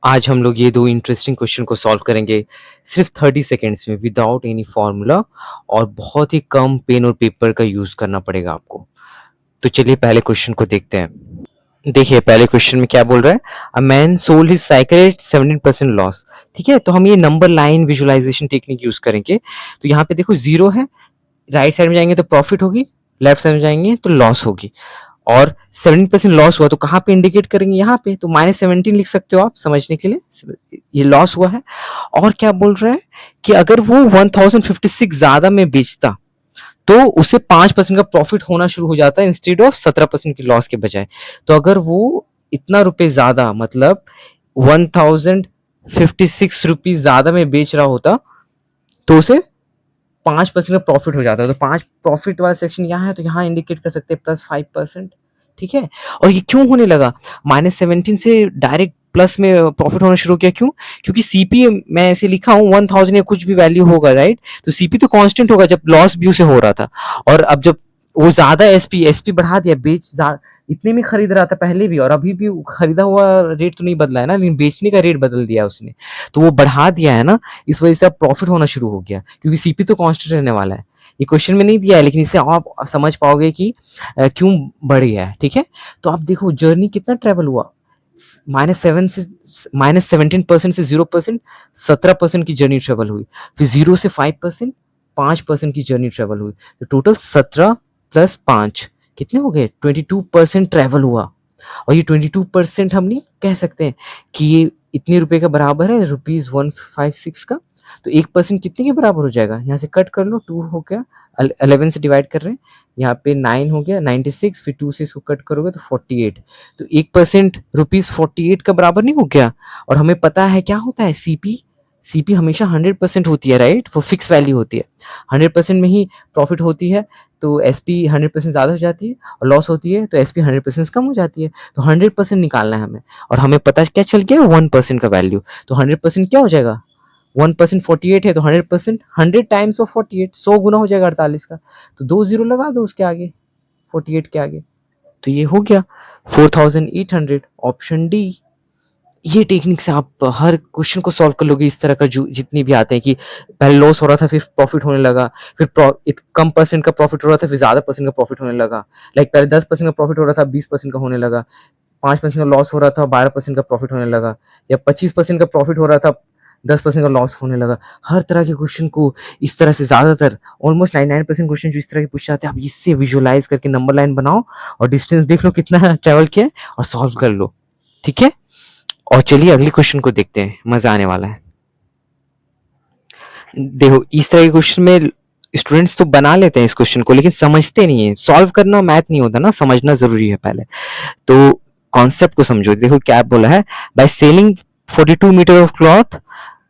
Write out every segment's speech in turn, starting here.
आज हम लोग ये दो इंटरेस्टिंग क्वेश्चन को सॉल्व करेंगे सिर्फ 30 सेकेंड्स में विदाउट एनी फॉर्मूला, और बहुत ही कम पेन और पेपर का यूज करना पड़ेगा आपको। तो चलिए पहले क्वेश्चन को देखते हैं। देखिए पहले क्वेश्चन में क्या बोल रहा है, a man sold his cycle at 17% loss. ठीक है, तो हम ये number line visualization technique use करेंगे। तो यहाँ पे देखो जीरो है, राइट साइड में जाएंगे तो प्रॉफिट होगी, लेफ्ट साइड में जाएंगे तो लॉस होगी। और 17% लॉस हुआ तो कहाँ पे इंडिकेट करेंगे, यहाँ पे। तो -17 लिख सकते हो आप समझने के लिए, ये लॉस हुआ है। और क्या बोल रहा है कि अगर वो 1056 ज्यादा में बेचता तो उसे 5% का प्रॉफिट होना शुरू हो जाता है इंस्टेड ऑफ 17% की लॉस के बजाय। तो अगर वो इतना रुपए ज्यादा, मतलब 1056 रुपीज ज्यादा में बेच रहा होता तो उसे 5% का प्रॉफिट हो जाता है। तो 5 प्रॉफिट वाला सेक्शन यहाँ है, तो यहाँ इंडिकेट कर सकते हैं +5%। ठीक है, और ये क्यों होने लगा, -17 से डायरेक्ट प्लस में प्रॉफिट होना शुरू किया, क्यों? क्योंकि सीपी मैं ऐसे लिखा हूँ 1000 या कुछ भी वैल्यू होगा, राइट? तो सीपी तो कांस्टेंट होगा जब लॉस भी उसे हो रहा था। और अब जब वो ज्यादा एसपी एसपी बढ़ा दिया, इतने में खरीद रहा था पहले भी, और अभी भी खरीदा हुआ रेट तो नहीं बदला है ना, लेकिन बेचने का रेट बदल दिया उसने। तो वो बढ़ा दिया है ना, इस वजह से अब प्रॉफिट होना शुरू हो गया, क्योंकि सीपी तो कांस्टेंट रहने वाला है। ये क्वेश्चन में नहीं दिया है, लेकिन इससे आप समझ पाओगे कि क्यों बढ़ गया है। ठीक है, तो आप देखो जर्नी कितना ट्रेवल हुआ, -17% से 0%, 17% की जर्नी ट्रेवल हुई। फिर 0 से 5%, 5% की जर्नी ट्रेवल हुई। तो टोटल 17 + 5 कितने हो गए, 22% ट्रेवल हुआ। और ये 22% हम नहीं कह सकते हैं कि ये इतने रुपए का बराबर है, ₹156 का। तो 1% कितने के बराबर हो जाएगा, यहाँ से कट कर लो, 2 हो गया, 11 से डिवाइड कर रहे हैं, यहाँ पे 9 हो गया, 96, फिर 2 से इसको कट करोगे तो 48। तो 1% ₹48 का बराबर नहीं हो गया। और हमें पता है क्या होता है, सीपी सीपी हमेशा 100% होती है, राइट? वो फिक्स वैल्यू होती है, 100% में ही प्रॉफिट होती है। तो एसपी 100% ज़्यादा हो जाती है, और लॉस होती है तो एसपी 100% कम हो जाती है। तो 100% निकालना है हमें, और हमें पता क्या चल गया, 1% का वैल्यू। तो 100% क्या हो जाएगा, 1% 48 है, तो 100%, 100 टाइम्स ऑफ 48, 100 गुना हो जाएगा 48 का। तो 2 जीरो लगा दो उसके आगे, 48 के आगे। तो ये हो गया 4800, ऑप्शन डी। ये टेक्निक से आप हर क्वेश्चन को सॉल्व कर लोगे, इस तरह का जो जितने भी आते हैं कि पहले लॉस हो रहा था फिर प्रॉफिट होने लगा, फिर कम परसेंट का प्रॉफिट हो रहा था फिर ज्यादा परसेंट का प्रॉफिट होने लगा। लाइक पहले 10% का प्रॉफिट हो रहा था, 20% का होने लगा। 5% का लॉस हो रहा था, 12% का प्रॉफिट होने लगा। या 25% का प्रॉफिट हो रहा था, 10% का लॉस होने लगा। हर तरह के क्वेश्चन को इस तरह से, ज्यादातर ऑलमोस्ट 99% क्वेश्चन जो इस तरह के पूछ जाते हैं, आप इससे विजुअलाइज करके नंबर लाइन बनाओ और डिस्टेंस देख लो कितना ट्रेवल किया है और सॉल्व कर लो। ठीक है, और चलिए अगले क्वेश्चन को देखते हैं, मजा आने वाला है। देखो इस तरह के क्वेश्चन में स्टूडेंट्स तो बना लेते हैं इस क्वेश्चन को, लेकिन समझते नहीं है। सॉल्व करना मैथ नहीं होता ना, समझना जरूरी है पहले। तो कॉन्सेप्ट को समझो। देखो क्या बोला है, by selling 42 metre of cloth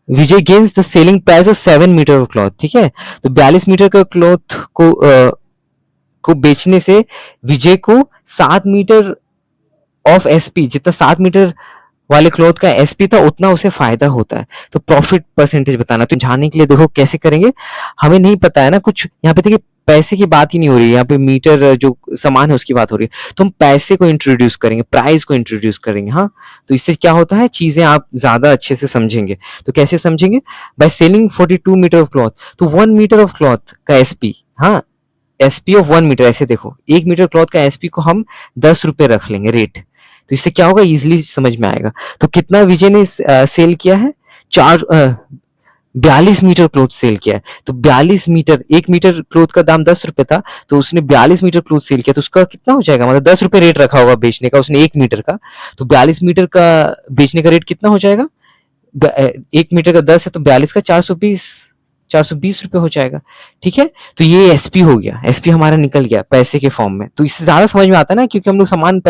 Vijay gains the selling price of 7 metre of cloth. ठीक है, तो 42 मीटर का क्लॉथ को बेचने से विजय को 7 मीटर ऑफ एसपी, जितना 7 मीटर वाले क्लॉथ का एसपी था उतना उसे फायदा होता है। तो प्रॉफिट परसेंटेज बताना, तो जानने के लिए देखो कैसे करेंगे। हमें नहीं पता है ना कुछ, यहाँ पे देखिए पैसे की बात ही नहीं हो रही है, यहाँ पे मीटर जो सामान है उसकी बात हो रही है। तो हम पैसे को इंट्रोड्यूस करेंगे, प्राइस को इंट्रोड्यूस करेंगे। हाँ, तो इससे क्या होता है, चीजें आप ज्यादा अच्छे से समझेंगे। तो कैसे समझेंगे, by selling 42 metre of cloth, तो 1 मीटर ऑफ क्लॉथ का एसपी, हाँ एसपी ऑफ 1 मीटर, ऐसे देखो 1 मीटर क्लॉथ का एसपी को हम 10 रुपए रख लेंगे रेट। तो इससे क्या होगा, इजिली समझ में आएगा। तो कितना विजय ने सेल किया है, 42 मीटर क्लोथ सेल किया है। तो 42 मीटर, 1 मीटर क्लोथ का दाम 10 रुपए था, तो उसने 42 मीटर क्लोथ सेल किया, तो उसका कितना हो जाएगा, मतलब 10 रुपए रेट रखा होगा बेचने का उसने 1 मीटर का। तो 42 मीटर का बेचने का रेट कितना हो जाएगा, 1 मीटर का 10 है तो 42 का 420 रुपए हो जाएगा। ठीक है, तो ये एसपी हो गया, एसपी हमारा निकल गया पैसे के फॉर्म में। तो इससे ज्यादा समझ में आता है ना, क्योंकि हम लोग सामान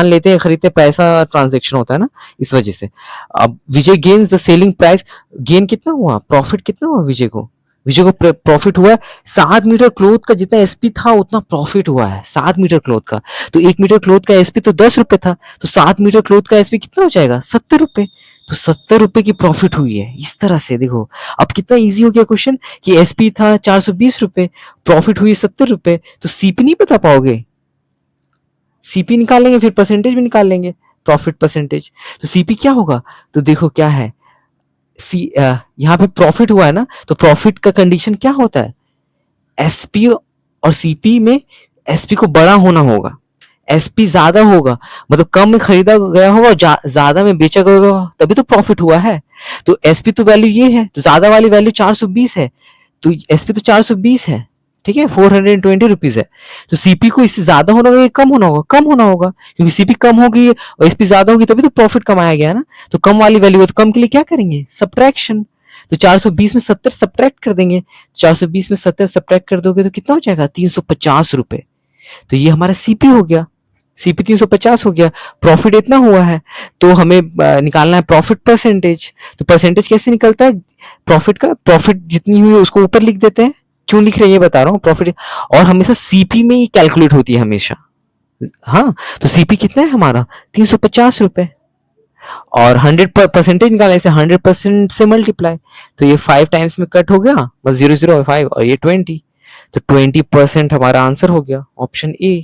लेते हैं, खरीदते हैं, पैसा ट्रांजेक्शन होता है ना, इस वजह से। अब Vijay gains the selling price, gain कितना हुआ, प्रॉफिट कितना हुआ विजय को प्रॉफिट हुआ है 7 मीटर क्लोथ का, जितना एसपी था उतना प्रॉफिट हुआ है 7 मीटर क्लोथ का। तो 1 मीटर क्लोथ का एसपी तो 10 रुपए था, तो 7 मीटर क्लोथ का एसपी कितना हो जाएगा, 70 रुपए। तो 70 रुपए की प्रॉफिट हुई है। इस तरह से देखो, अब कितना इजी हो गया क्वेश्चन, कि एसपी था 420 रुपए, प्रॉफिट हुई 70 रुपए। तो सीपी नहीं बता पाओगे, सीपी निकाल लेंगे फिर परसेंटेज भी निकाल लेंगे। Profit percentage. तो सीपी क्या होगा, तो देखो क्या है, यहाँ पे प्रॉफिट हुआ है ना, तो प्रॉफिट का कंडीशन क्या होता है, एसपी और सीपी में एसपी को बड़ा होना होगा, एसपी ज्यादा होगा, मतलब कम में खरीदा गया होगा और ज्यादा में बेचा गया होगा, तभी तो प्रॉफिट हुआ है। तो एसपी तो वैल्यू ये है, तो ज्यादा वाली वैल्यू 420 है, तो एसपी तो 420 है, ठीक है, 420 रुपीज है। तो सीपी को इससे ज्यादा होना होगा, कम होना होगा, कम होना होगा, क्योंकि सीपी कम होगी और एसपी ज्यादा होगी, तभी तो प्रॉफिट कमाया गया ना। तो कम वाली वैल्यू है, तो कम के लिए क्या करेंगे, सब्ट्रैक्शन। तो 420 में 70 सब्ट्रैक्ट कर देंगे, 420 में 70 सब्ट्रैक्ट कर दोगे तो कितना हो जाएगा, 350 रुपए। तो ये हमारा सीपी हो गया, सीपी 350 हो गया, प्रॉफिट इतना हुआ है, तो हमें निकालना है प्रॉफिट परसेंटेज। तो परसेंटेज कैसे निकलता है प्रॉफिट का, प्रॉफिट जितनी हुई है उसको ऊपर लिख देते हैं, क्यों लिख रहे हैं ये बता रहा हूँ, प्रॉफिट और हमेशा सीपी में ही कैलकुलेट होती है हमेशा। हाँ, तो सीपी कितना है हमारा, 350 रुपए, और 100% निकालने से 100% से मल्टीप्लाई, तो ये 5 टाइम्स में कट हो गया, बस 005 और ये 20, तो 20% हमारा आंसर हो गया, ऑप्शन ए।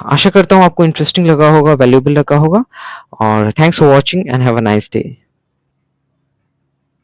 आशा करता हूँ आपको इंटरेस्टिंग लगा होगा, वैल्यूएबल लगा होगा, और thanks for watching and have a nice day.